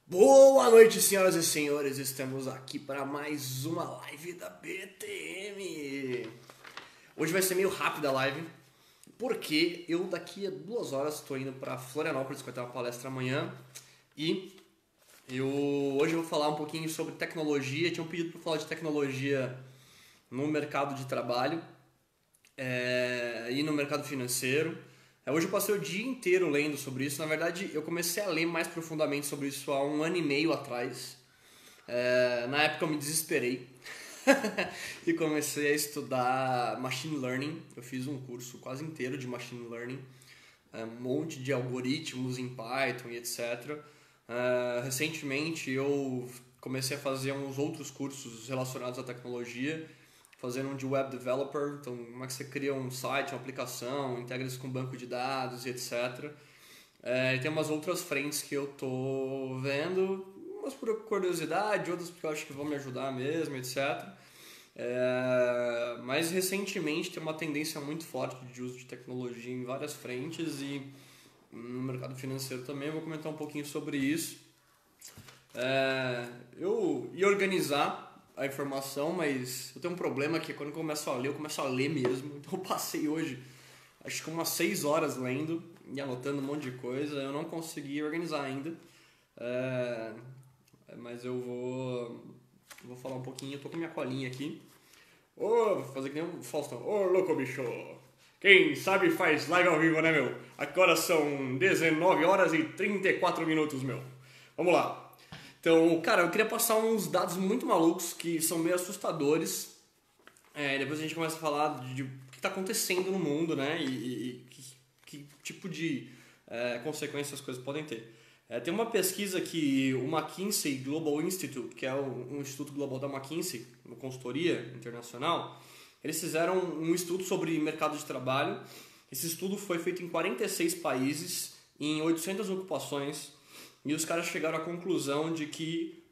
Boa noite, senhoras e senhores, estamos aqui para mais uma live da BTM. Hoje vai ser meio rápida a live, porque eu daqui a 2 horas estou indo para Florianópolis, que vai ter uma palestra amanhã. E hoje eu vou falar um pouquinho sobre tecnologia. Tinham pedido para falar de tecnologia no mercado de trabalho e no mercado financeiro. Hoje eu passei o dia inteiro lendo sobre isso. Na verdade, eu comecei a ler mais profundamente sobre isso há 1 ano e meio atrás. Na época eu me desesperei e comecei a estudar Machine Learning. Eu fiz um curso quase inteiro de Machine Learning, um monte de algoritmos em Python e etc. Recentemente eu comecei a fazer uns outros cursos relacionados à tecnologia, fazendo um de web developer, então como é que você cria um site, uma aplicação, integra isso com banco de dados e etc. E tem umas outras frentes que eu tô vendo, umas por curiosidade, outras porque eu acho que vão me ajudar mesmo, etc. Mas recentemente tem uma tendência muito forte de uso de tecnologia em várias frentes e no mercado financeiro também. Eu vou comentar um pouquinho sobre isso. Eu ia organizar a informação, mas eu tenho um problema que quando eu começo a ler mesmo. Então eu passei hoje, acho que umas 6 horas lendo e anotando um monte de coisa. Eu não consegui organizar ainda, mas eu vou falar um pouquinho. Eu tô com minha colinha aqui. Vou fazer que nem o Faustão. Louco bicho! Quem sabe faz live ao vivo, né, meu? Agora são 19 horas e 34 minutos, meu. Vamos lá. Então, cara, eu queria passar uns dados muito malucos que são meio assustadores. Depois a gente começa a falar de o que está acontecendo no mundo, né? E que tipo de consequências as coisas podem ter. Tem uma pesquisa que o McKinsey Global Institute, que é um instituto global da McKinsey, uma consultoria internacional, eles fizeram um estudo sobre mercado de trabalho. Esse estudo foi feito em 46 países, em 800 ocupações. E os caras chegaram à conclusão de que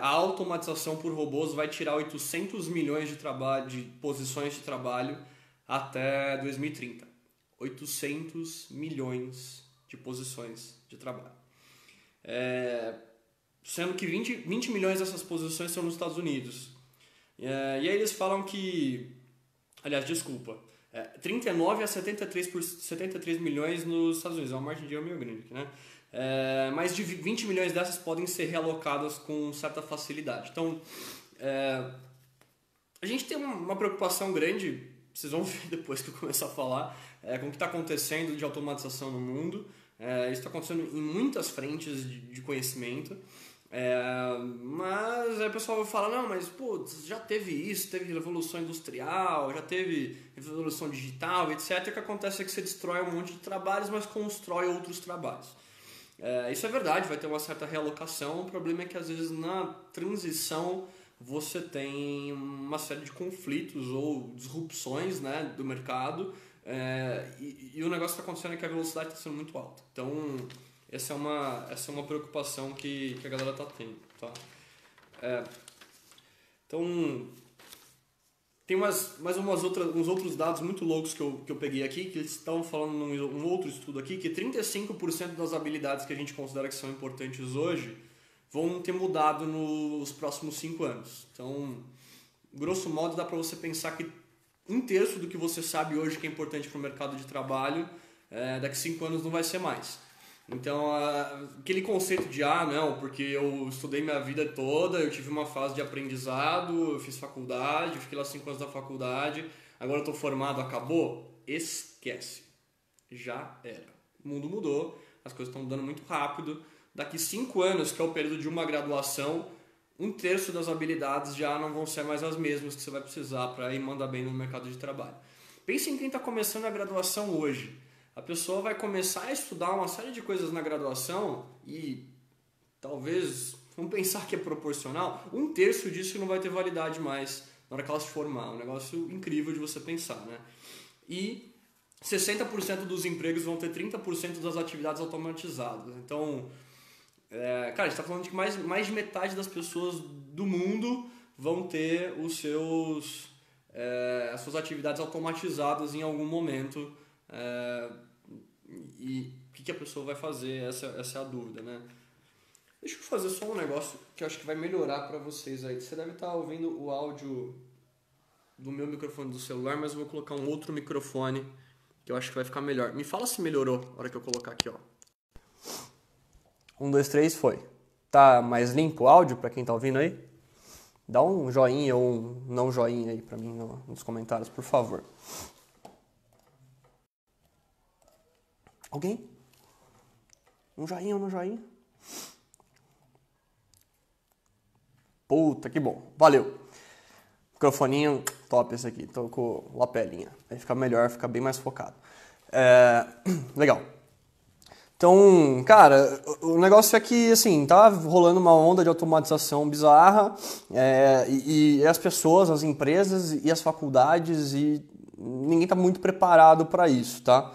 a automatização por robôs vai tirar 800 milhões de posições de trabalho até 2030. 800 milhões de posições de trabalho. Sendo que 20 milhões dessas posições são nos Estados Unidos. E aí eles falam que... Aliás, desculpa. 39 a 73 milhões nos Estados Unidos. É uma margem de erro meio grande aqui, né? Mais de 20 milhões dessas podem ser realocadas com certa facilidade. Então, a gente tem uma preocupação grande, vocês vão ver depois que eu começar a falar, com o que está acontecendo de automatização no mundo. Isso está acontecendo em muitas frentes de conhecimento. Mas aí o pessoal vai falar, não, mas putz, já teve isso, teve revolução industrial, já teve revolução digital, etc. O que acontece é que você destrói um monte de trabalhos, mas constrói outros trabalhos. Isso é verdade, vai ter uma certa realocação. O problema é que às vezes na transição você tem uma série de conflitos ou disrupções, né, do mercado, e o negócio que está acontecendo é que a velocidade está sendo muito alta. Então essa é uma preocupação que a galera está tendo, tá? Então tem uns outros dados muito loucos que eu peguei aqui, que eles estão falando num outro estudo aqui, que 35% das habilidades que a gente considera que são importantes hoje vão ter mudado nos próximos 5 anos. Então, grosso modo, dá para você pensar que 1/3 do que você sabe hoje que é importante para o mercado de trabalho, daqui 5 anos não vai ser mais. Então, aquele conceito de, não, porque eu estudei minha vida toda, eu tive uma fase de aprendizado, eu fiz faculdade, fiquei lá 5 anos da faculdade, agora eu estou formado, acabou? Esquece. Já era. O mundo mudou, as coisas estão mudando muito rápido. Daqui 5 anos, que é o período de uma graduação, 1/3 das habilidades já não vão ser mais as mesmas que você vai precisar para ir mandar bem no mercado de trabalho. Pense em quem está começando a graduação hoje. A pessoa vai começar a estudar uma série de coisas na graduação e talvez, vamos pensar que é proporcional, 1/3 disso não vai ter validade mais na hora que ela se formar. Um negócio incrível de você pensar, né? E 60% dos empregos vão ter 30% das atividades automatizadas. Então, cara, a gente está falando de que mais de metade das pessoas do mundo vão ter as suas atividades automatizadas em algum momento. E o que a pessoa vai fazer? Essa é a dúvida, né? Deixa eu fazer só um negócio que eu acho que vai melhorar para vocês aí. Você deve estar ouvindo o áudio do meu microfone do celular, mas eu vou colocar um outro microfone que eu acho que vai ficar melhor. Me fala se melhorou na hora que eu colocar aqui, ó. 1, 2, 3, foi. Tá mais limpo o áudio para quem tá ouvindo aí? Dá um joinha ou um não joinha aí para mim nos comentários, por favor. Alguém? Um joinha ou não joinha? Puta, que bom. Valeu. Microfoninho top esse aqui. Tô com lapelinha. Aí fica melhor, fica bem mais focado. Legal. Então, cara, o negócio é que, assim, tá rolando uma onda de automatização bizarra e as pessoas, as empresas e as faculdades e ninguém tá muito preparado para isso, tá?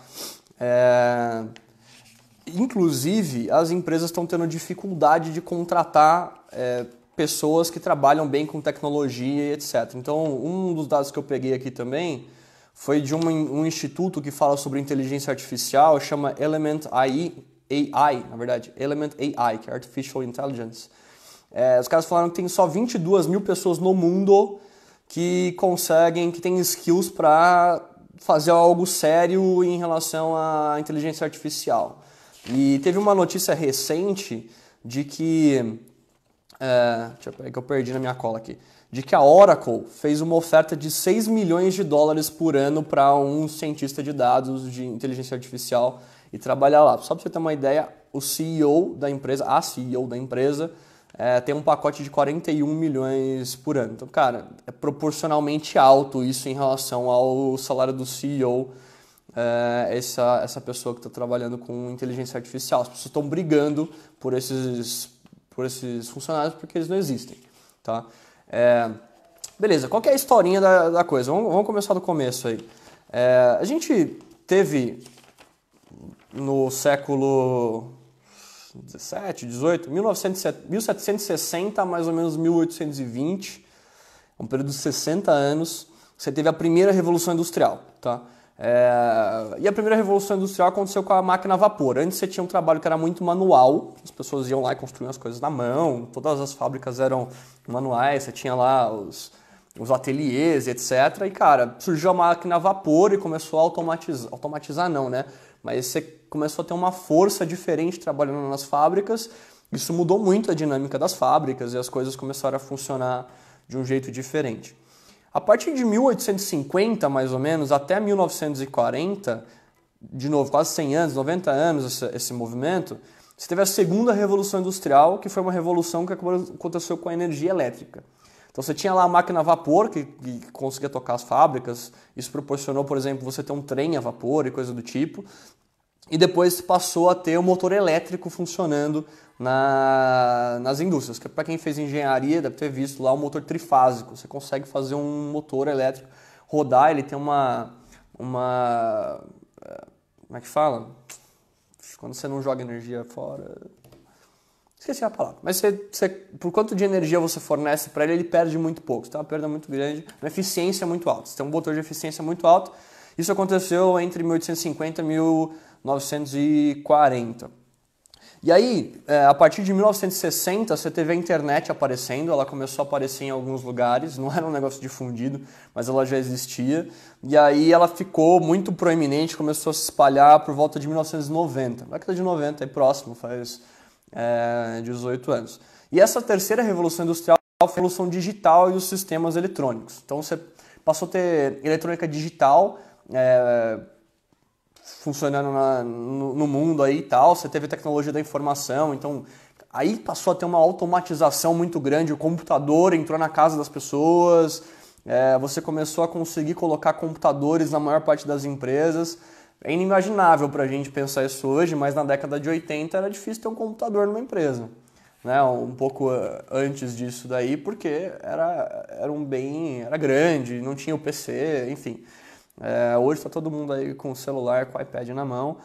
Inclusive, as empresas estão tendo dificuldade de contratar pessoas que trabalham bem com tecnologia e etc. Então, um dos dados que eu peguei aqui também foi de um instituto que fala sobre inteligência artificial, chama Element AI, na verdade, Element AI, que é Artificial Intelligence. Os caras falaram que tem só 22 mil pessoas no mundo que têm skills para fazer algo sério em relação à inteligência artificial. E teve uma notícia recente de que... deixa eu ver que eu perdi na minha cola aqui. De que a Oracle fez uma oferta de 6 milhões de dólares por ano para um cientista de dados de inteligência artificial e trabalhar lá. Só para você ter uma ideia, a CEO da empresa, tem um pacote de 41 milhões por ano. Então, cara, é proporcionalmente alto isso em relação ao salário do CEO, essa pessoa que está trabalhando com inteligência artificial. As pessoas estão brigando por esses funcionários porque eles não existem, tá? Beleza, qual que é a historinha da coisa? Vamos começar do começo aí. A gente teve no século 17, 18, 1760 mais ou menos 1820, um período de 60 anos, você teve a primeira Revolução Industrial, tá? E a primeira Revolução Industrial aconteceu com a máquina a vapor. Antes você tinha um trabalho que era muito manual, as pessoas iam lá e construíam as coisas na mão, todas as fábricas eram manuais, você tinha lá os ateliês, etc. E, cara, surgiu a máquina a vapor e começou a automatizar não, né? Mas você começou a ter uma força diferente trabalhando nas fábricas, isso mudou muito a dinâmica das fábricas e as coisas começaram a funcionar de um jeito diferente. A partir de 1850, mais ou menos, até 1940, de novo, quase 100 anos, 90 anos esse movimento, você teve a segunda Revolução Industrial, que foi uma revolução que aconteceu com a energia elétrica. Então você tinha lá a máquina a vapor, que conseguia tocar as fábricas, isso proporcionou, por exemplo, você ter um trem a vapor e coisa do tipo, e depois passou a ter o motor elétrico funcionando nas indústrias, que para quem fez engenharia deve ter visto lá o motor trifásico. Você consegue fazer um motor elétrico rodar, ele tem uma como é que fala? Quando você não joga energia fora... Esqueci a palavra. Mas por quanto de energia você fornece para ele perde muito pouco. Você tem uma perda muito grande, uma eficiência muito alta. Você tem um motor de eficiência muito alto. Isso aconteceu entre 1850 e 1940. E aí, a partir de 1960, você teve a internet aparecendo, ela começou a aparecer em alguns lugares, não era um negócio difundido, mas ela já existia. E aí ela ficou muito proeminente, começou a se espalhar por volta de 1990. Na década de 90, aí próximo, faz 18 anos. E essa terceira revolução industrial foi a revolução digital e os sistemas eletrônicos. Então você passou a ter eletrônica digital, funcionando no mundo aí e tal, você teve tecnologia da informação, então aí passou a ter uma automatização muito grande, o computador entrou na casa das pessoas, você começou a conseguir colocar computadores na maior parte das empresas. É inimaginável pra gente pensar isso hoje, mas na década de 80 era difícil ter um computador numa empresa, né? Um pouco antes disso daí, porque era grande, não tinha o PC, enfim. Hoje está todo mundo aí com o celular, com o iPad na mão,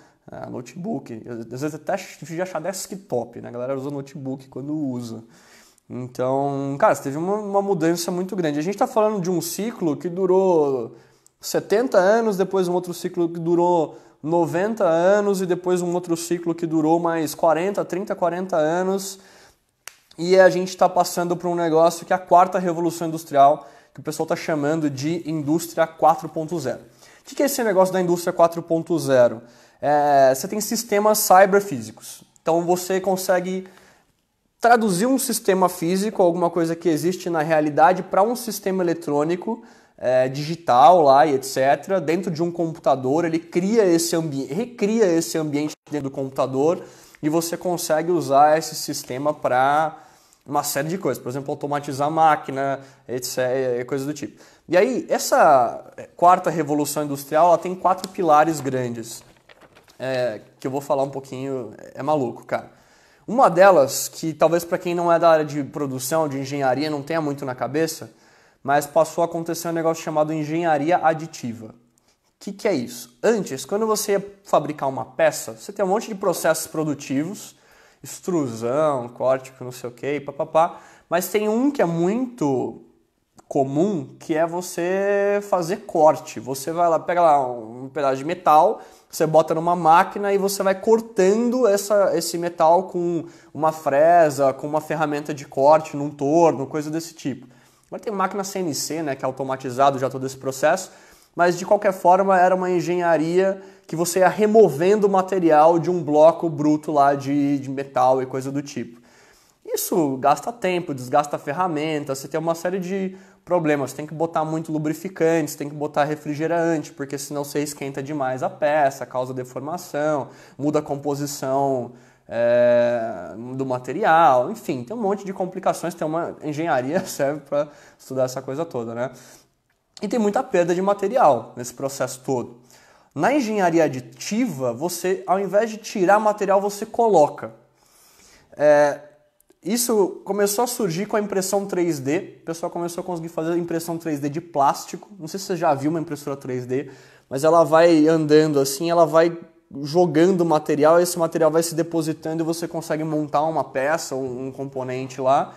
notebook. Às vezes até difícil de achar desktop, né? A galera usa notebook quando usa. Então, cara, você teve uma mudança muito grande. A gente está falando de um ciclo que durou 70 anos, depois um outro ciclo que durou 90 anos e depois um outro ciclo que durou mais 40 anos. e a gente está passando por um negócio que é a quarta revolução industrial, que o pessoal está chamando de indústria 4.0. O que é esse negócio da indústria 4.0? Você tem sistemas cyberfísicos. Então você consegue traduzir um sistema físico, alguma coisa que existe na realidade, para um sistema eletrônico digital lá e etc. Dentro de um computador, ele recria esse ambiente dentro do computador e você consegue usar esse sistema para uma série de coisas, por exemplo, automatizar a máquina, etc, coisas do tipo. E aí, essa quarta revolução industrial, ela tem 4 pilares grandes, que eu vou falar um pouquinho, é maluco, cara. Uma delas, que talvez para quem não é da área de produção, de engenharia, não tenha muito na cabeça, mas passou a acontecer um negócio chamado engenharia aditiva. O que é isso? Antes, quando você ia fabricar uma peça, você tem um monte de processos produtivos, extrusão, corte, não sei o que, papapá. Mas tem um que é muito comum, que é você fazer corte. Você vai lá, pega lá um pedaço de metal, você bota numa máquina e você vai cortando esse metal com uma fresa, com uma ferramenta de corte, num torno, coisa desse tipo. Agora tem máquina CNC, né, que é automatizado já todo esse processo, mas de qualquer forma era uma engenharia que você ia removendo o material de um bloco bruto lá de metal e coisa do tipo. Isso gasta tempo, desgasta a ferramenta, você tem uma série de problemas. Tem que botar muito lubrificante, tem que botar refrigerante, porque senão você esquenta demais a peça, causa deformação, muda a composição do material, enfim, tem um monte de complicações. Tem uma engenharia serve para estudar essa coisa toda, né? E tem muita perda de material nesse processo todo. Na engenharia aditiva, você, ao invés de tirar material, você coloca. Isso começou a surgir com a impressão 3D. O pessoal começou a conseguir fazer impressão 3D de plástico. Não sei se você já viu uma impressora 3D, mas ela vai andando assim, ela vai jogando material, e esse material vai se depositando e você consegue montar uma peça, um componente lá.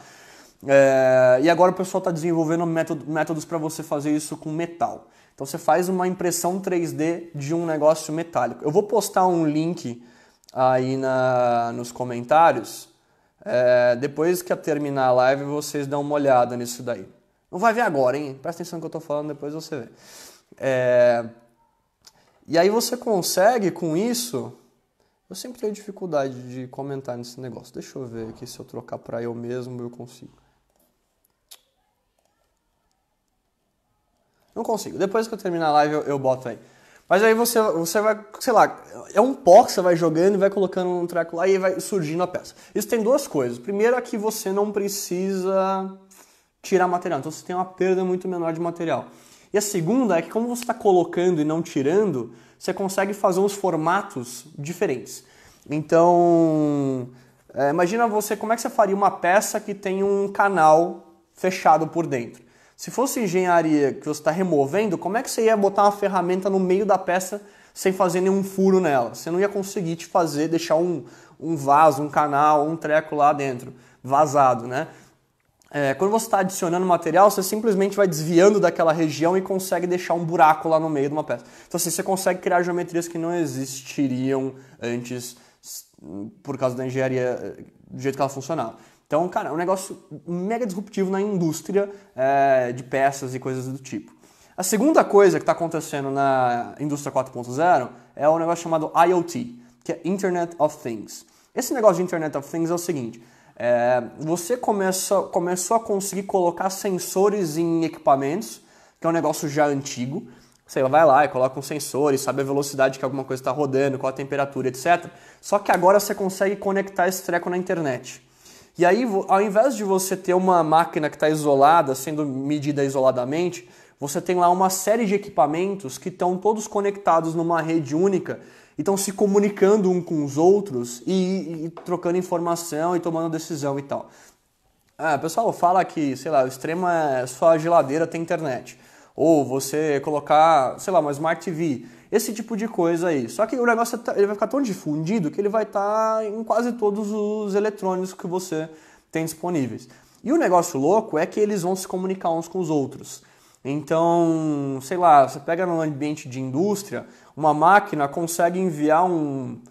E agora o pessoal está desenvolvendo métodos para você fazer isso com metal. Então você faz uma impressão 3D de um negócio metálico. Eu vou postar um link aí nos comentários. Depois que terminar a live, vocês dão uma olhada nisso daí. Não vai ver agora, hein? Presta atenção no que eu estou falando, depois você vê. E aí você consegue, com isso... Eu sempre tenho dificuldade de comentar nesse negócio. Deixa eu ver aqui, se eu trocar para eu mesmo, eu consigo. Não consigo. Depois que eu terminar a live, eu boto aí. Mas aí você vai, sei lá, é um pó que você vai jogando e vai colocando um treco lá e vai surgindo a peça. Isso tem duas coisas. Primeiro é que você não precisa tirar material. Então você tem uma perda muito menor de material. E a segunda é que como você está colocando e não tirando, você consegue fazer uns formatos diferentes. Então, imagina como é que você faria uma peça que tem um canal fechado por dentro. Se fosse engenharia que você está removendo, como é que você ia botar uma ferramenta no meio da peça sem fazer nenhum furo nela? Você não ia conseguir deixar um vaso, um canal, um treco lá dentro, vazado, né? Quando você está adicionando material, você simplesmente vai desviando daquela região e consegue deixar um buraco lá no meio de uma peça. Então assim, você consegue criar geometrias que não existiriam antes por causa da engenharia, do jeito que ela funcionava. Então, cara, é um negócio mega disruptivo na indústria de peças e coisas do tipo. A segunda coisa que está acontecendo na indústria 4.0 é um negócio chamado IoT, que é Internet of Things. Esse negócio de Internet of Things é o seguinte... você começou a conseguir colocar sensores em equipamentos, que é um negócio já antigo. Você vai lá e coloca um sensor e sabe a velocidade que alguma coisa está rodando, qual a temperatura, etc. Só que agora você consegue conectar esse treco na internet. E aí, ao invés de você ter uma máquina que está isolada, sendo medida isoladamente, você tem lá uma série de equipamentos que estão todos conectados numa rede única, e estão se comunicando um com os outros e trocando informação e tomando decisão e tal. O pessoal fala que, sei lá, o extremo é só a geladeira ter internet. Ou você colocar, sei lá, uma Smart TV. Esse tipo de coisa aí. Só que o negócio ele vai ficar tão difundido que ele vai estar em quase todos os eletrônicos que você tem disponíveis. E o negócio louco é que eles vão se comunicar uns com os outros. Então, sei lá, você pega num ambiente de indústria, uma máquina consegue enviar um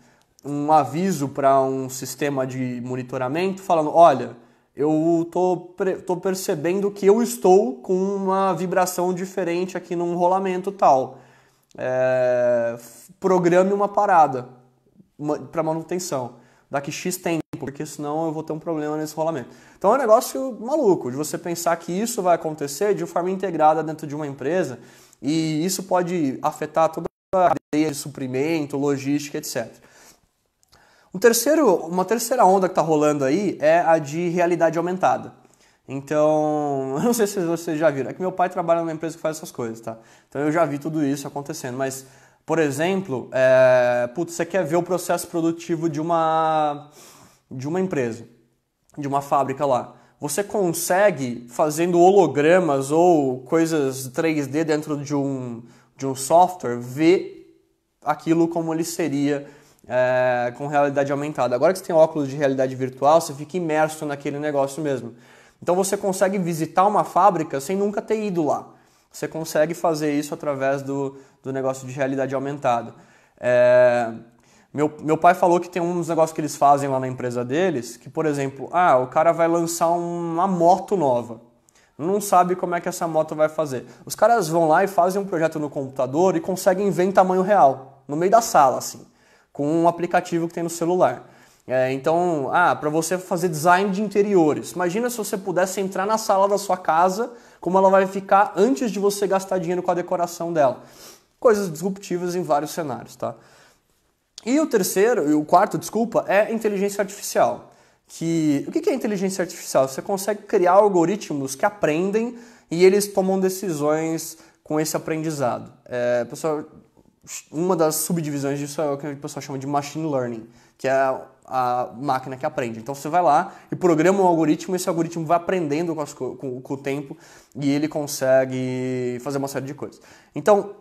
aviso para um sistema de monitoramento falando, olha, eu tô percebendo que eu estou com uma vibração diferente aqui num rolamento tal. Programe uma parada para manutenção daqui X tempo, porque senão eu vou ter um problema nesse rolamento. Então é um negócio maluco de você pensar que isso vai acontecer de forma integrada dentro de uma empresa e isso pode afetar toda a cadeia de suprimento, logística, etc. Uma terceira onda que está rolando aí é a de realidade aumentada. Então, eu não sei se vocês já viram, é que meu pai trabalha numa empresa que faz essas coisas, tá? Então eu já vi tudo isso acontecendo, mas, por exemplo, você quer ver o processo produtivo de uma empresa, de uma fábrica lá. Você consegue, fazendo hologramas ou coisas 3D dentro de um software, ver aquilo como ele seria com realidade aumentada. Agora que você tem óculos de realidade virtual, você fica imerso naquele negócio mesmo. Então você consegue visitar uma fábrica sem nunca ter ido lá. Você consegue fazer isso através do negócio de realidade aumentada. Meu pai falou que tem uns negócios que eles fazem lá na empresa deles, que, por exemplo, o cara vai lançar uma moto nova. Não sabe como é que essa moto vai fazer. Os caras vão lá e fazem um projeto no computador e conseguem ver em tamanho real, no meio da sala, assim, com um aplicativo que tem no celular. Então, para você fazer design de interiores, imagina se você pudesse entrar na sala da sua casa, como ela vai ficar antes de você gastar dinheiro com a decoração dela. Coisas disruptivas em vários cenários, tá? E o quarto, é inteligência artificial. O que é inteligência artificial? Você consegue criar algoritmos que aprendem e eles tomam decisões com esse aprendizado. Uma das subdivisões disso é o que o pessoal chama de machine learning, que é a máquina que aprende. Então você vai lá e programa um algoritmo, esse algoritmo vai aprendendo com o tempo e ele consegue fazer uma série de coisas. Então,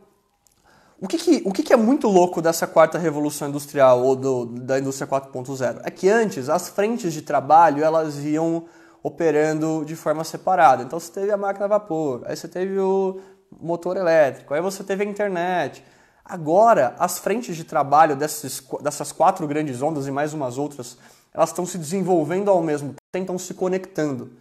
o que é muito louco dessa quarta revolução industrial ou da indústria 4.0? É que antes as frentes de trabalho elas iam operando de forma separada. Então você teve a máquina a vapor, aí você teve o motor elétrico, aí você teve a internet. Agora, as frentes de trabalho dessas quatro grandes ondas e mais umas outras, elas estão se desenvolvendo ao mesmo tempo, estão se conectando.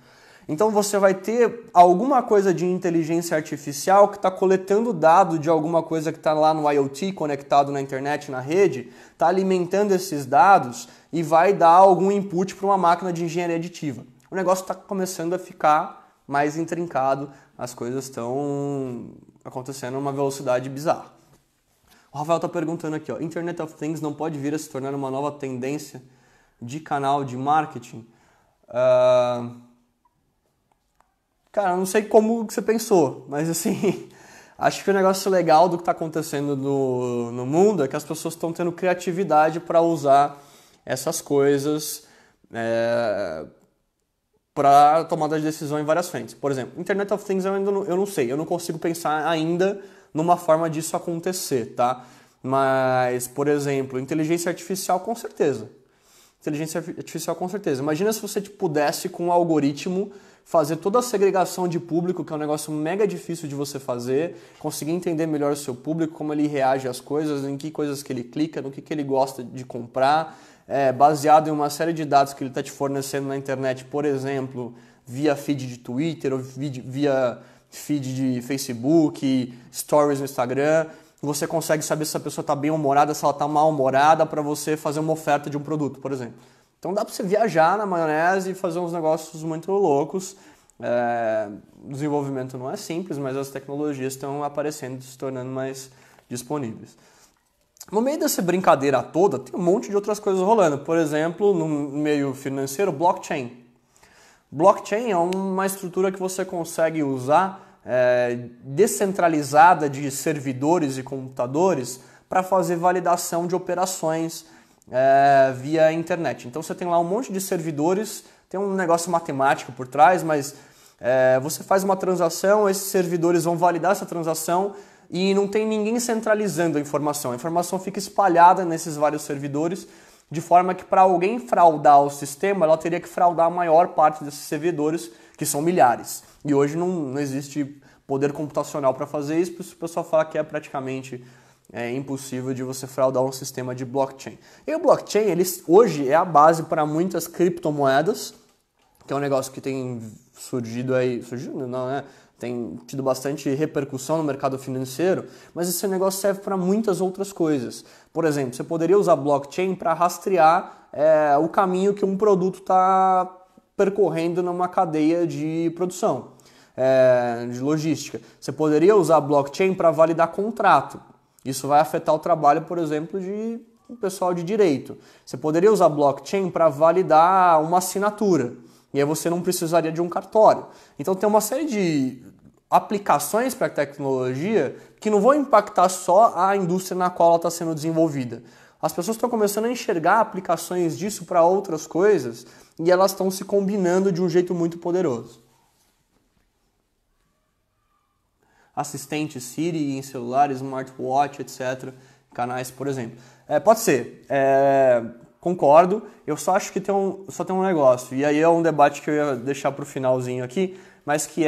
Então você vai ter alguma coisa de inteligência artificial que está coletando dado de alguma coisa que está lá no IoT, conectado na internet, na rede, está alimentando esses dados e vai dar algum input para uma máquina de engenharia aditiva. O negócio está começando a ficar mais intrincado, as coisas estão acontecendo a uma velocidade bizarra. O Rafael está perguntando aqui, Internet of Things não pode vir a se tornar uma nova tendência de canal de marketing? Cara, eu não sei como que você pensou, mas assim, acho que o negócio legal do que está acontecendo no mundo é que as pessoas estão tendo criatividade para usar essas coisas para tomada de decisão em várias frentes. Por exemplo, Internet of Things eu não sei, eu não consigo pensar ainda numa forma disso acontecer, tá? Mas, por exemplo, inteligência artificial com certeza. Inteligência artificial com certeza. Imagina se você pudesse, com um algoritmo, fazer toda a segregação de público, que é um negócio mega difícil de você fazer, conseguir entender melhor o seu público, como ele reage às coisas, em que coisas que ele clica, no que ele gosta de comprar, baseado em uma série de dados que ele está te fornecendo na internet, por exemplo, via feed de Twitter, ou via feed de Facebook, stories no Instagram. Você consegue saber se a pessoa está bem-humorada, se ela está mal-humorada, para você fazer uma oferta de um produto, por exemplo. Então dá para você viajar na maionese e fazer uns negócios muito loucos. O desenvolvimento não é simples, mas as tecnologias estão aparecendo, se tornando mais disponíveis. No meio dessa brincadeira toda, tem um monte de outras coisas rolando. Por exemplo, no meio financeiro, blockchain. Blockchain é uma estrutura que você consegue usar descentralizada de servidores e computadores para fazer validação de operações via internet. Então você tem lá um monte de servidores, tem um negócio matemático por trás, mas você faz uma transação, esses servidores vão validar essa transação e não tem ninguém centralizando a informação fica espalhada nesses vários servidores, de forma que para alguém fraudar o sistema, ela teria que fraudar a maior parte desses servidores, que são milhares. E hoje não existe poder computacional para fazer isso, por isso o pessoal fala que é praticamente impossível de você fraudar um sistema de blockchain. E o blockchain, hoje é a base para muitas criptomoedas, que é um negócio que tem surgido aí, surgido não, né? Tem tido bastante repercussão no mercado financeiro, mas esse negócio serve para muitas outras coisas. Por exemplo, você poderia usar blockchain para rastrear o caminho que um produto está percorrendo numa cadeia de produção, de logística. Você poderia usar blockchain para validar contrato. Isso vai afetar o trabalho, por exemplo, de um pessoal de direito. Você poderia usar blockchain para validar uma assinatura. E aí você não precisaria de um cartório. Então tem uma série de aplicações para a tecnologia que não vão impactar só a indústria na qual ela está sendo desenvolvida. As pessoas estão começando a enxergar aplicações disso para outras coisas e elas estão se combinando de um jeito muito poderoso. Assistente Siri em celular, smartwatch, etc. Canais, por exemplo. Pode ser. Concordo, eu só acho que só tem um negócio, e aí é um debate que eu ia deixar para o finalzinho aqui, mas que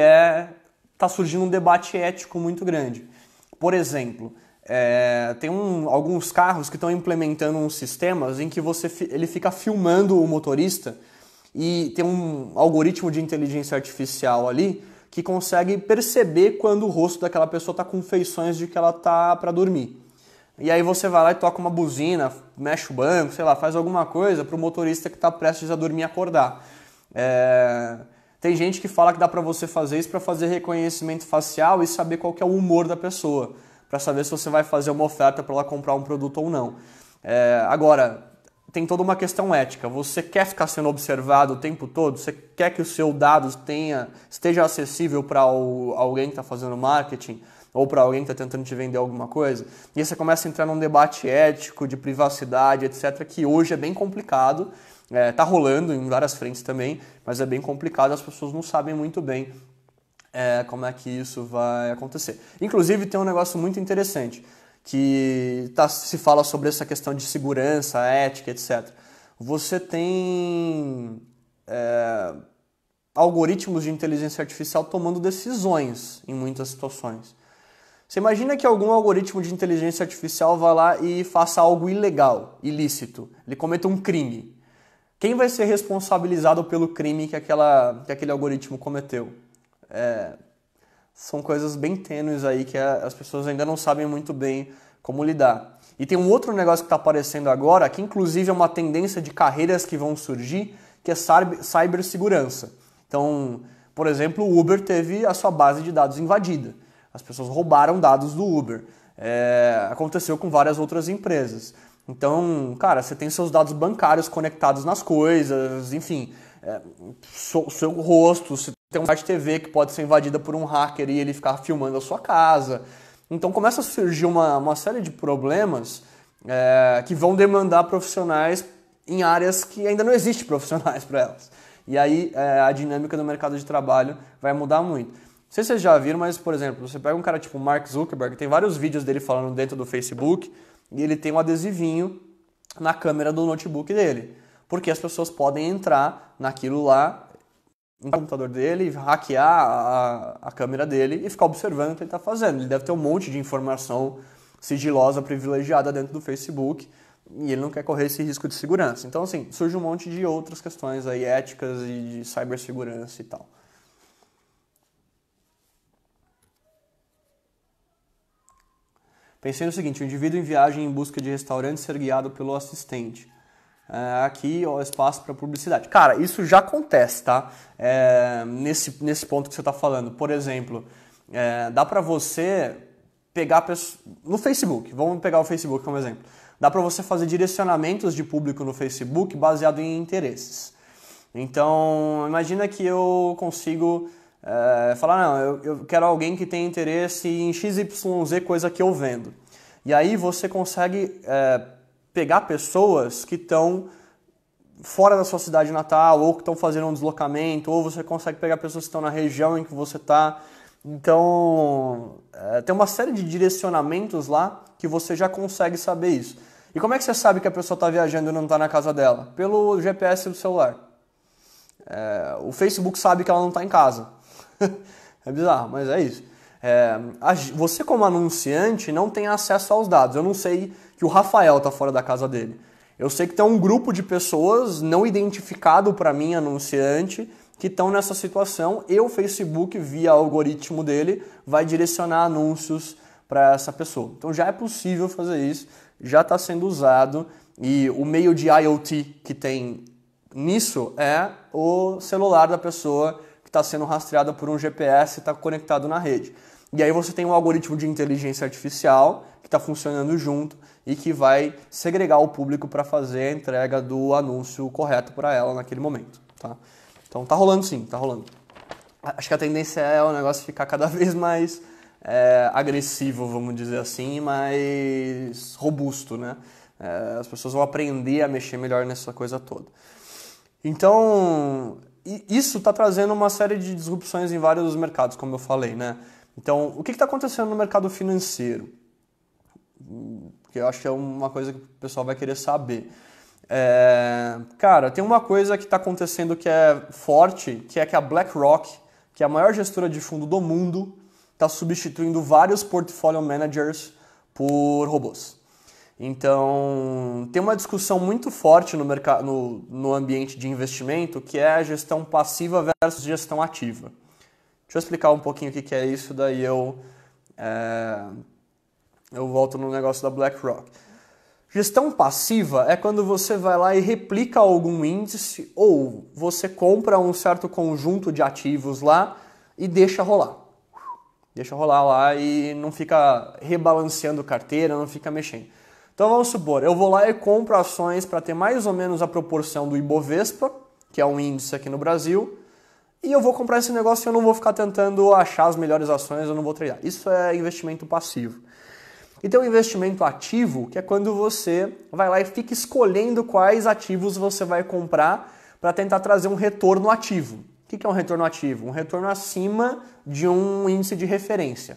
tá surgindo um debate ético muito grande. Por exemplo, tem alguns carros que estão implementando uns sistemas em que ele fica filmando o motorista e tem um algoritmo de inteligência artificial ali que consegue perceber quando o rosto daquela pessoa está com feições de que ela está para dormir. E aí você vai lá e toca uma buzina, mexe o banco, sei lá, faz alguma coisa para o motorista que está prestes a dormir acordar. Tem gente que fala que dá para você fazer isso para fazer reconhecimento facial e saber qual que é o humor da pessoa, para saber se você vai fazer uma oferta para ela comprar um produto ou não. Agora, tem toda uma questão ética. Você quer ficar sendo observado o tempo todo? Você quer que o seu dado esteja acessível para alguém que está fazendo marketing? Ou para alguém que está tentando te vender alguma coisa, e aí você começa a entrar num debate ético, de privacidade, etc., que hoje é bem complicado, está rolando em várias frentes também, mas é bem complicado, as pessoas não sabem muito bem como é que isso vai acontecer. Inclusive tem um negócio muito interessante, que se fala sobre essa questão de segurança, ética, etc. Você tem algoritmos de inteligência artificial tomando decisões em muitas situações. Você imagina que algum algoritmo de inteligência artificial vá lá e faça algo ilegal, ilícito, ele cometa um crime. Quem vai ser responsabilizado pelo crime que aquele algoritmo cometeu? São coisas bem tênues aí que as pessoas ainda não sabem muito bem como lidar. E tem um outro negócio que está aparecendo agora, que inclusive é uma tendência de carreiras que vão surgir, que é cibersegurança. Então, por exemplo, o Uber teve a sua base de dados invadida. As pessoas roubaram dados do Uber. Aconteceu com várias outras empresas. Então, cara, você tem seus dados bancários conectados nas coisas, enfim, seu rosto, você tem uma Smart TV que pode ser invadida por um hacker e ele ficar filmando a sua casa. Então começa a surgir uma série de problemas que vão demandar profissionais em áreas que ainda não existem profissionais para elas. E aí a dinâmica do mercado de trabalho vai mudar muito. Não sei se vocês já viram, mas, por exemplo, você pega um cara tipo Mark Zuckerberg, tem vários vídeos dele falando dentro do Facebook, e ele tem um adesivinho na câmera do notebook dele. Porque as pessoas podem entrar naquilo lá, no computador dele, hackear a câmera dele e ficar observando o que ele está fazendo. Ele deve ter um monte de informação sigilosa, privilegiada dentro do Facebook, e ele não quer correr esse risco de segurança. Então, assim, surge um monte de outras questões aí, éticas e de cibersegurança e tal. Pensei no seguinte, o indivíduo em viagem em busca de restaurante ser guiado pelo assistente. Aqui, ó, espaço para publicidade. Cara, isso já acontece, tá? Nesse ponto que você está falando. Por exemplo, dá para você pegar... No Facebook, vamos pegar o Facebook como exemplo. Dá para você fazer direcionamentos de público no Facebook baseado em interesses. Então, imagina que eu consigo... falar, não, eu quero alguém que tenha interesse em XYZ, coisa que eu vendo. E aí você consegue pegar pessoas que estão fora da sua cidade natal, ou que estão fazendo um deslocamento, ou você consegue pegar pessoas que estão na região em que você está. Então, tem uma série de direcionamentos lá que você já consegue saber isso. E como é que você sabe que a pessoa está viajando e não está na casa dela? Pelo GPS do celular. O Facebook sabe que ela não está em casa. É bizarro, mas é isso. Você como anunciante não tem acesso aos dados. Eu não sei que o Rafael está fora da casa dele. Eu sei que tem um grupo de pessoas não identificado para mim, anunciante, que estão nessa situação e o Facebook, via algoritmo dele, vai direcionar anúncios para essa pessoa. Então já é possível fazer isso, já está sendo usado e o meio de IoT que tem nisso é o celular da pessoa que está sendo rastreada por um GPS e está conectado na rede. E aí você tem um algoritmo de inteligência artificial que está funcionando junto e que vai segregar o público para fazer a entrega do anúncio correto para ela naquele momento. Tá? Então tá rolando sim, tá rolando. Acho que a tendência é o negócio ficar cada vez mais agressivo, vamos dizer assim, mais robusto, né? As pessoas vão aprender a mexer melhor nessa coisa toda. Então, isso está trazendo uma série de disrupções em vários mercados, como eu falei, né? Então, o que está acontecendo no mercado financeiro? Que eu acho que é uma coisa que o pessoal vai querer saber. Cara, tem uma coisa que está acontecendo que é forte, que é que a BlackRock, que é a maior gestora de fundo do mundo, está substituindo vários portfolio managers por robôs. Então, tem uma discussão muito forte no ambiente de investimento, que é a gestão passiva versus gestão ativa. Deixa eu explicar um pouquinho o que é isso, daí eu volto no negócio da BlackRock. Gestão passiva é quando você vai lá e replica algum índice ou você compra um certo conjunto de ativos lá e deixa rolar. Deixa rolar lá e não fica rebalanceando carteira, não fica mexendo. Então vamos supor, eu vou lá e compro ações para ter mais ou menos a proporção do Ibovespa, que é um índice aqui no Brasil, e eu vou comprar esse negócio e eu não vou ficar tentando achar as melhores ações, eu não vou tradear. Isso é investimento passivo. E tem o investimento ativo, que é quando você vai lá e fica escolhendo quais ativos você vai comprar para tentar trazer um retorno ativo. O que é um retorno ativo? Um retorno acima de um índice de referência.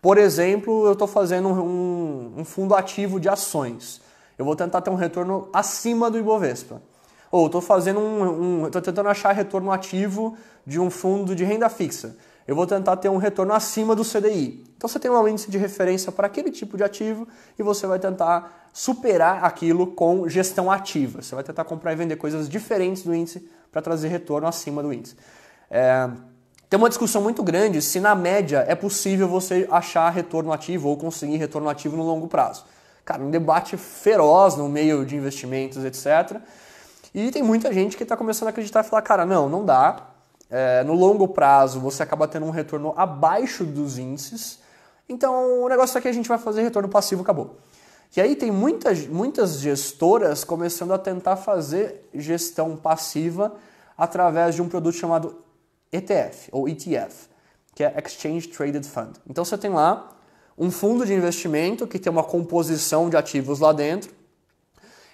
Por exemplo, eu estou fazendo um fundo ativo de ações. Eu vou tentar ter um retorno acima do Ibovespa. Ou estou estou tentando achar retorno ativo de um fundo de renda fixa. Eu vou tentar ter um retorno acima do CDI. Então você tem um índice de referência para aquele tipo de ativo e você vai tentar superar aquilo com gestão ativa. Você vai tentar comprar e vender coisas diferentes do índice para trazer retorno acima do índice. Tem uma discussão muito grande se na média é possível você achar retorno ativo ou conseguir retorno ativo no longo prazo. Cara, um debate feroz no meio de investimentos, etc. E tem muita gente que está começando a acreditar e falar, cara, não dá. No longo prazo você acaba tendo um retorno abaixo dos índices. Então o negócio aqui a gente vai fazer retorno passivo, acabou. E aí tem muitas gestoras começando a tentar fazer gestão passiva através de um produto chamado ETF, ou ETF, que é Exchange Traded Fund. Então você tem lá um fundo de investimento que tem uma composição de ativos lá dentro.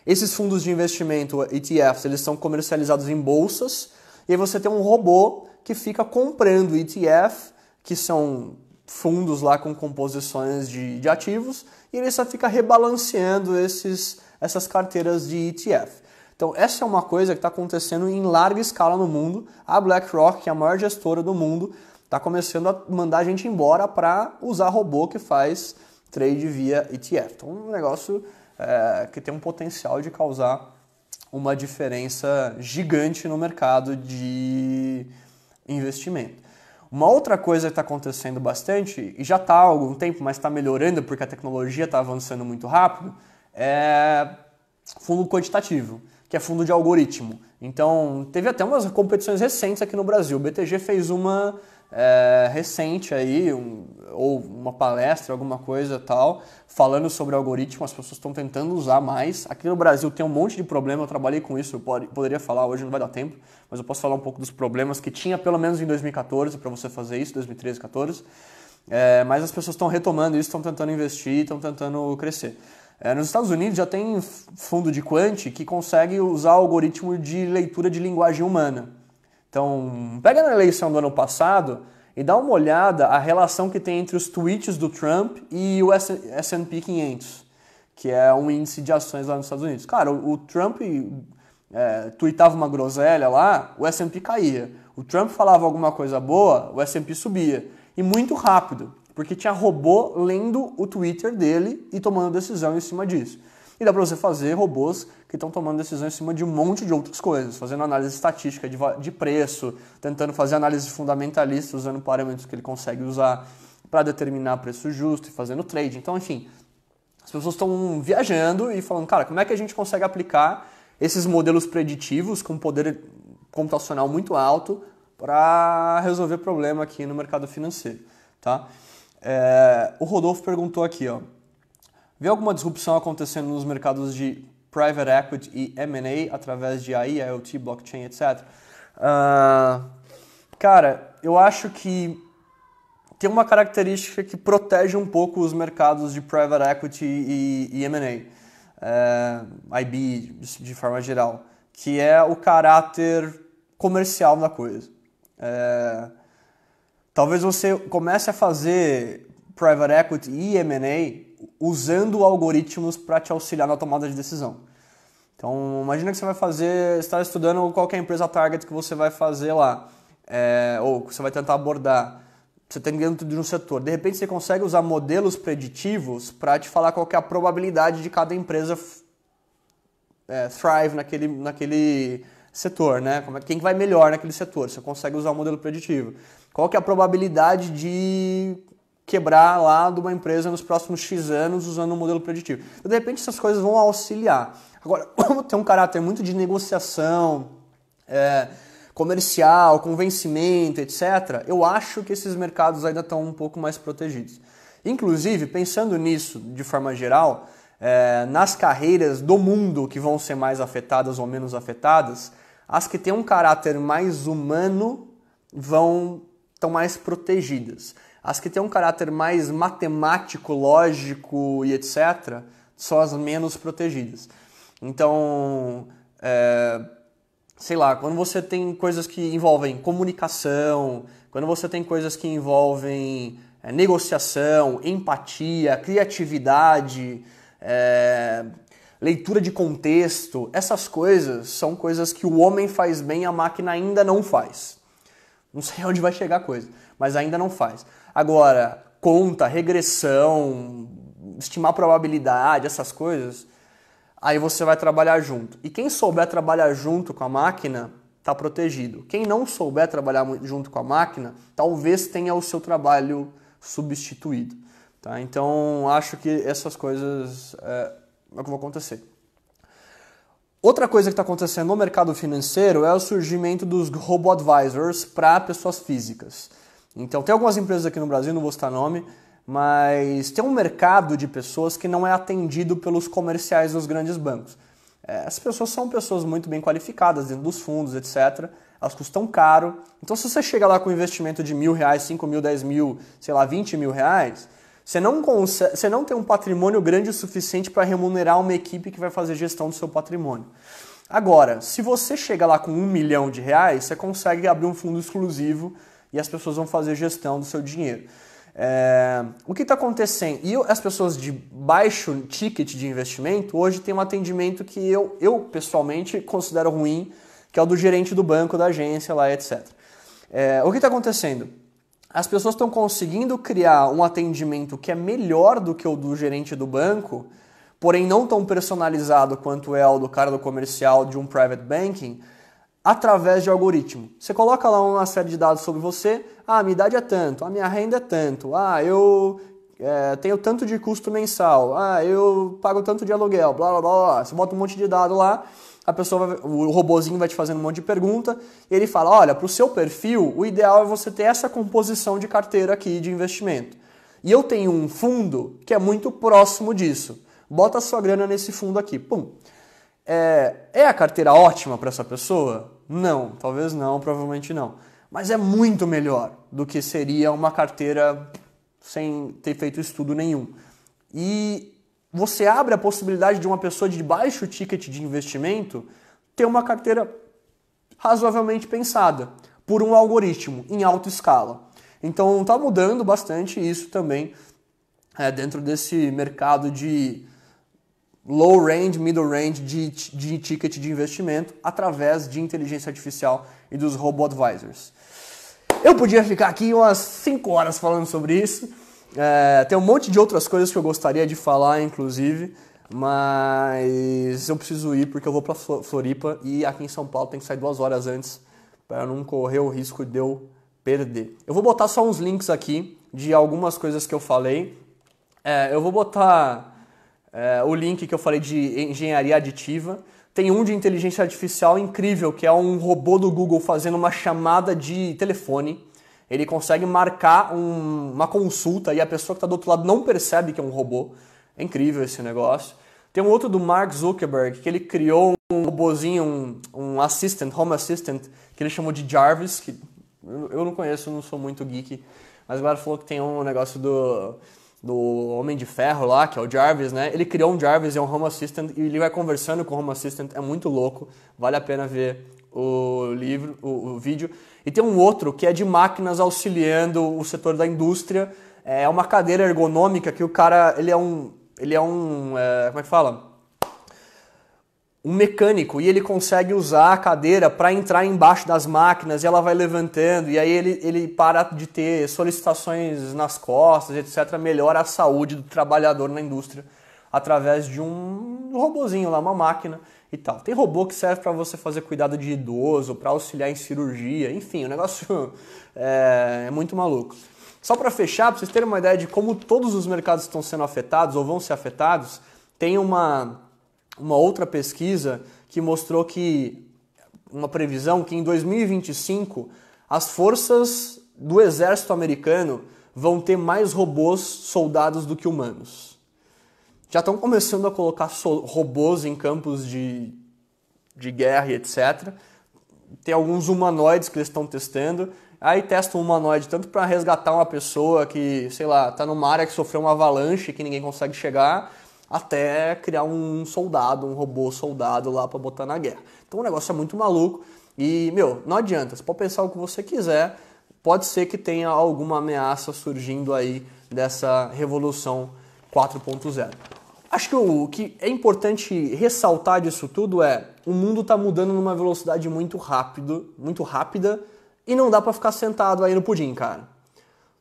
Esses fundos de investimento, ETFs, eles são comercializados em bolsas, e aí você tem um robô que fica comprando ETF, que são fundos lá com composições de ativos, e ele só fica rebalanceando essas carteiras de ETF. Então essa é uma coisa que está acontecendo em larga escala no mundo. A BlackRock, que é a maior gestora do mundo, está começando a mandar a gente embora para usar robô que faz trade via ETF. Então um negócio que tem um potencial de causar uma diferença gigante no mercado de investimento. Uma outra coisa que está acontecendo bastante, e já está há algum tempo, mas está melhorando porque a tecnologia está avançando muito rápido, é fundo quantitativo, que é fundo de algoritmo. Então, teve até umas competições recentes aqui no Brasil. O BTG fez uma recente aí, ou uma palestra, alguma coisa tal, falando sobre algoritmo. As pessoas estão tentando usar mais. Aqui no Brasil tem um monte de problema, eu trabalhei com isso, eu poderia falar hoje, não vai dar tempo, mas eu posso falar um pouco dos problemas que tinha pelo menos em 2014 para você fazer isso, 2013, 2014. Mas as pessoas estão retomando isso, estão tentando investir, estão tentando crescer. Nos Estados Unidos já tem fundo de quant que consegue usar algoritmo de leitura de linguagem humana. Então, pega na eleição do ano passado e dá uma olhada a relação que tem entre os tweets do Trump e o S&P 500, que é um índice de ações lá nos Estados Unidos. Cara, o Trump tweetava uma groselha lá, o S&P caía. O Trump falava alguma coisa boa, o S&P subia. E muito rápido, porque tinha robô lendo o Twitter dele e tomando decisão em cima disso. E dá para você fazer robôs que estão tomando decisões em cima de um monte de outras coisas, fazendo análise estatística de preço, tentando fazer análise fundamentalista, usando parâmetros que ele consegue usar para determinar preço justo e fazendo trade. Então, enfim, as pessoas estão viajando e falando, cara, como é que a gente consegue aplicar esses modelos preditivos com poder computacional muito alto para resolver problema aqui no mercado financeiro, tá? O Rodolfo perguntou aqui, ó, vê alguma disrupção acontecendo nos mercados de private equity e M&A através de AI, IoT, blockchain, etc? Cara, eu acho que tem uma característica que protege um pouco os mercados de private equity e M&A, IB de forma geral, que é o caráter comercial da coisa. Talvez você comece a fazer private equity e M&A usando algoritmos para te auxiliar na tomada de decisão. Então, imagina que você está estudando qual que é a empresa target que você vai fazer lá, ou que você vai tentar abordar. Você está dentro de um setor. De repente, você consegue usar modelos preditivos para te falar qual que é a probabilidade de cada empresa thrive naquele setor, né? Quem vai melhor naquele setor. Você consegue usar um modelo preditivo. Qual que é a probabilidade de quebrar lá de uma empresa nos próximos X anos usando um modelo preditivo? Então, de repente, essas coisas vão auxiliar. Agora, como tem um caráter muito de negociação, comercial, convencimento, etc., eu acho que esses mercados ainda estão um pouco mais protegidos. Inclusive, pensando nisso de forma geral, nas carreiras do mundo que vão ser mais afetadas ou menos afetadas, as que têm um caráter mais humano estão mais protegidas. As que têm um caráter mais matemático, lógico e etc., são as menos protegidas. Então, sei lá, quando você tem coisas que envolvem comunicação, quando você tem coisas que envolvem negociação, empatia, criatividade, leitura de contexto, essas coisas são coisas que o homem faz bem e a máquina ainda não faz. Não sei onde vai chegar a coisa, mas ainda não faz. Agora, conta, regressão, estimar probabilidade, essas coisas, aí você vai trabalhar junto. E quem souber trabalhar junto com a máquina, está protegido. Quem não souber trabalhar junto com a máquina, talvez tenha o seu trabalho substituído. Tá? Então, acho que essas coisas é o que vão acontecer. Outra coisa que está acontecendo no mercado financeiro é o surgimento dos robo-advisors para pessoas físicas. Então, tem algumas empresas aqui no Brasil, não vou citar nome, mas tem um mercado de pessoas que não é atendido pelos comerciais dos grandes bancos. Essas pessoas são pessoas muito bem qualificadas dentro dos fundos, etc. Elas custam caro. Então, se você chega lá com um investimento de R$1.000, R$5.000, R$10.000, sei lá, R$20.000, você não tem um patrimônio grande o suficiente para remunerar uma equipe que vai fazer gestão do seu patrimônio. Agora, se você chega lá com R$1 milhão, você consegue abrir um fundo exclusivo e as pessoas vão fazer gestão do seu dinheiro. O que está acontecendo? E as pessoas de baixo ticket de investimento hoje têm um atendimento que eu pessoalmente considero ruim, que é o do gerente do banco, da agência, lá, etc. O que está acontecendo? As pessoas estão conseguindo criar um atendimento que é melhor do que o do gerente do banco, porém não tão personalizado quanto é o do cara do comercial de um private banking, através de algoritmo. Você coloca lá uma série de dados sobre você, a minha idade é tanto, a minha renda é tanto, eu tenho tanto de custo mensal, eu pago tanto de aluguel, blá blá blá. Você bota um monte de dado lá, o robozinho vai te fazendo um monte de pergunta, e ele fala, olha, para o seu perfil, o ideal é você ter essa composição de carteira aqui de investimento. E eu tenho um fundo que é muito próximo disso. Bota a sua grana nesse fundo aqui. Pum. É a carteira ótima para essa pessoa? Não, talvez não, provavelmente não. Mas é muito melhor do que seria uma carteira sem ter feito estudo nenhum. E você abre a possibilidade de uma pessoa de baixo ticket de investimento ter uma carteira razoavelmente pensada por um algoritmo em alta escala. Então está mudando bastante isso também dentro desse mercado de low range, middle range de ticket de investimento através de inteligência artificial e dos robo-advisors. Eu podia ficar aqui umas 5 horas falando sobre isso. Tem um monte de outras coisas que eu gostaria de falar, inclusive, Mas eu preciso ir porque eu vou pra Floripa e aqui em São Paulo tem que sair 2 horas antes para não correr o risco de eu perder. Eu vou botar só uns links aqui de algumas coisas que eu falei. Eu vou botar o link que eu falei de engenharia aditiva. Tem um de inteligência artificial incrível, que é um robô do Google fazendo uma chamada de telefone. Ele consegue marcar uma consulta e a pessoa que está do outro lado não percebe que é um robô. É incrível esse negócio. Tem um outro do Mark Zuckerberg, que ele criou um robozinho, um assistant, home assistant, que ele chamou de Jarvis, que eu não conheço, não sou muito geek, mas agora falou que tem um negócio do Homem de Ferro lá, que é o Jarvis, né? Ele criou um Jarvis, é um home assistant, e ele vai conversando com o home assistant, é muito louco, vale a pena ver o vídeo. E tem um outro que é de máquinas auxiliando o setor da indústria. É uma cadeira ergonômica que o cara, ele é um como é que fala? Um mecânico, e ele consegue usar a cadeira para entrar embaixo das máquinas e ela vai levantando, e aí ele para de ter solicitações nas costas, etc. Melhora a saúde do trabalhador na indústria através de um robozinho lá, uma máquina e tal. Tem robô que serve para você fazer cuidado de idoso, para auxiliar em cirurgia, enfim, o negócio é muito maluco. Só para fechar, para vocês terem uma ideia de como todos os mercados estão sendo afetados ou vão ser afetados, tem uma outra pesquisa que mostrou uma previsão que em 2025 as forças do exército americano vão ter mais robôs soldados do que humanos. Já estão começando a colocar robôs em campos de guerra e etc. Tem alguns humanoides que eles estão testando. Aí testam um humanoide tanto para resgatar uma pessoa que, sei lá, está numa área que sofreu uma avalanche que ninguém consegue chegar, até criar um soldado, um robô soldado lá para botar na guerra. Então o negócio é muito maluco e, não adianta, você pode pensar o que você quiser, pode ser que tenha alguma ameaça surgindo aí dessa revolução 4.0. Acho que o que é importante ressaltar disso tudo o mundo está mudando numa velocidade muito rápida e não dá para ficar sentado aí no pudim, cara.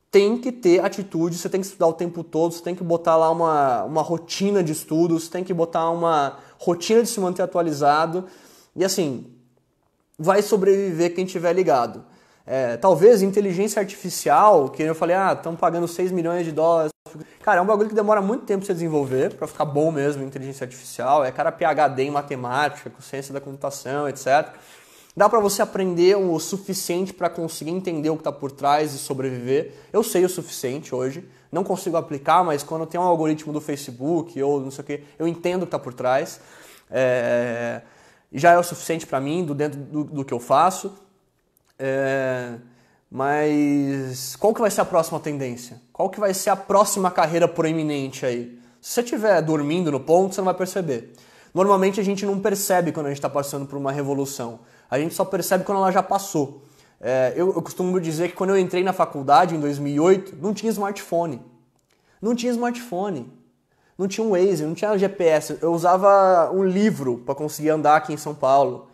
Tem que ter atitude, você tem que estudar o tempo todo, você tem que botar lá uma rotina de estudos, você tem que botar uma rotina de se manter atualizado. E assim, vai sobreviver quem tiver ligado. Talvez inteligência artificial, que eu falei, estão pagando 6 milhões de dólares. Cara, é um bagulho que demora muito tempo pra você desenvolver, para ficar bom mesmo em inteligência artificial. É cara PhD em matemática, com ciência da computação, etc. Dá para você aprender o suficiente para conseguir entender o que está por trás e sobreviver. Eu sei o suficiente hoje, não consigo aplicar, mas quando tem um algoritmo do Facebook ou não sei o que, eu entendo o que está por trás. Já é o suficiente para mim, dentro do que eu faço. Mas qual que vai ser a próxima tendência? Qual que vai ser a próxima carreira proeminente aí? Se você estiver dormindo no ponto, você não vai perceber. Normalmente a gente não percebe quando a gente está passando por uma revolução. A gente só percebe quando ela já passou. Eu costumo dizer que quando eu entrei na faculdade, em 2008, não tinha smartphone. Não tinha smartphone. Não tinha um Waze, não tinha GPS. Eu usava um livro para conseguir andar aqui em São Paulo.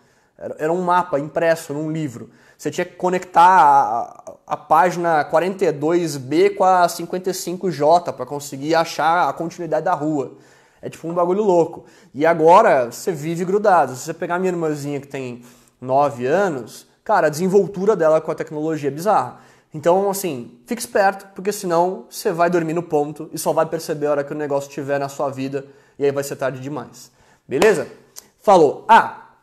Era um mapa impresso num livro. Você tinha que conectar a página 42B com a 55J para conseguir achar a continuidade da rua. É tipo um bagulho louco. E agora você vive grudado. Se você pegar minha irmãzinha que tem 9 anos, cara, a desenvoltura dela com a tecnologia é bizarra. Então, assim, fique esperto, porque senão você vai dormir no ponto e só vai perceber a hora que o negócio estiver na sua vida e aí vai ser tarde demais. Beleza? Falou.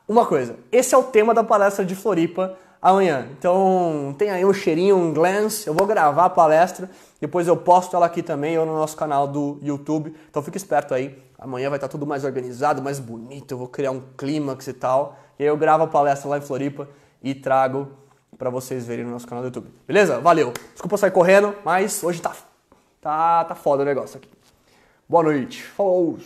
Uma coisa. Esse é o tema da palestra de Floripa amanhã. Então, tem aí um cheirinho, um glance. Eu vou gravar a palestra, depois eu posto ela aqui também ou no nosso canal do YouTube. Então, fique esperto aí. Amanhã vai estar tudo mais organizado, mais bonito. Eu vou criar um clímax e tal. E aí eu gravo a palestra lá em Floripa e trago para vocês verem no nosso canal do YouTube. Beleza? Valeu. Desculpa sair correndo, mas hoje tá foda o negócio aqui. Boa noite. Falou.